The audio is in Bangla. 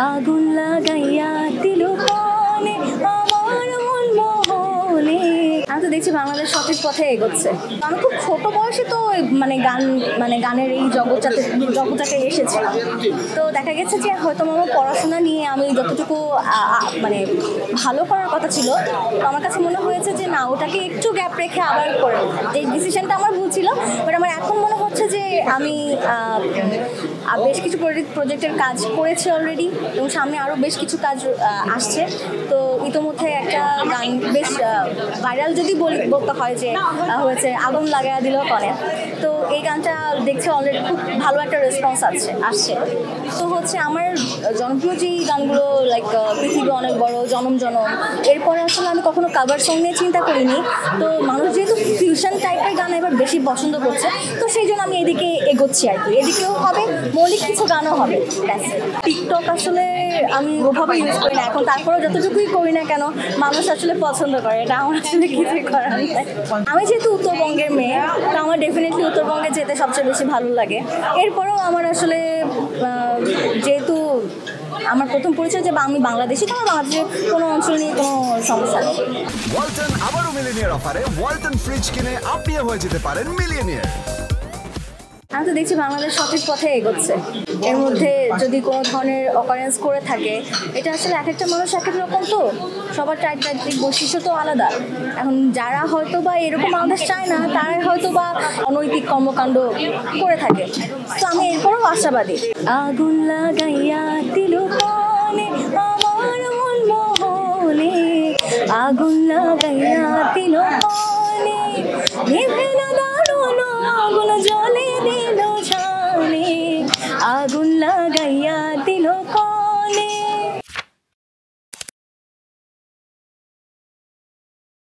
আগুন লাগাইয়া দিল পানে আমার মন মোহনে। আমি তো দেখছি বাংলাদেশ সঠিক পথে এগোচ্ছে। আমি খুব ছোট বয়সে তো গানের এই জগৎটাতে এসেছি। তো দেখা গেছে যে হয়তো আমার পড়াশোনা নিয়ে আমি যতটুকু ভালো করার কথা ছিল, তো আমার কাছে মনে হয়েছে যে না, ওটাকে একটু গ্যাপ রেখে আবার করে এই ডিসিশনটা আমার ভুল ছিল। বাট আমার এখন মনে হচ্ছে যে আমি বেশ কিছু প্রজেক্টের কাজ করেছি অলরেডি, এবং সামনে আরও বেশ কিছু কাজ আসছে। তো ইতোমধ্যে একটা গান বেশ ভাইরাল যদি বলতে হয় যে হয়েছে, আগুন লাগাইয়া দিল কনে। তো এই গানটা দেখছে অলরেডি খুব ভালো একটা রেসপন্স আসছে। তো হচ্ছে আমার জনপ্রিয় যেই গানগুলো লাইক পৃথিবী অনেক বড়, জনম জনম, এরপরে আসলে আমি কখনো কাভার সং নিয়ে চিন্তা করিনি। তো মানুষ যেহেতু ফিউশন টাইপের গান এবার বেশি পছন্দ করছে, তো সেই জন্য আমি এদিকে এগোচ্ছি আর কি। এদিকেও হবে, মৌলিক কিছু গানও হবে। টিকটক আসলে আমি ওভাবে ইউজ করি না এখন, তারপরেও যতটুকুই করি না কেন মানুষ আসলে পছন্দ করে, এটা আমার আসলে কিছুই করার নেই। আমি যেহেতু উত্তরবঙ্গের মেয়ে, তো আমার ডেফিনেটলি উত্তরবঙ্গে যেতে সবচেয়ে বেশি ভালো লাগে। এরপরেও আমার আসলে যেহেতু আমার প্রথম পরিচয় যে আমি বাংলাদেশি, তো আমার বাংলাদেশের কোনো অঞ্চল নিয়ে কোনো সমস্যা নেই। ওয়ালটন আবারও মিলিয়নিয়ার অফারে ওয়ালটন ফ্রিজ কিনে আপনিও হয়ে যেতে পারেন মিলিয়নিয়ার। আমি তো দেখছি বাংলাদেশ সঠিক পথে এগোচ্ছে। এর মধ্যে যদি কোনো ধরনের অকারেন্স করে থাকে, এটা আসলে এক একটা মানুষ এক এক রকম, তো সবার চারিত্রিক বৈশিষ্ট্য তো আলাদা। এখন যারা হয়তো বা এরকম বাংলাদেশ চায় না, তারাই হয়তো বা অনৈতিক কর্মকাণ্ড করে থাকে। তো আমি এরপরও আশাবাদী। আগুন লাগাইয়া দিল পানে আমার মন মোহনে, আগুন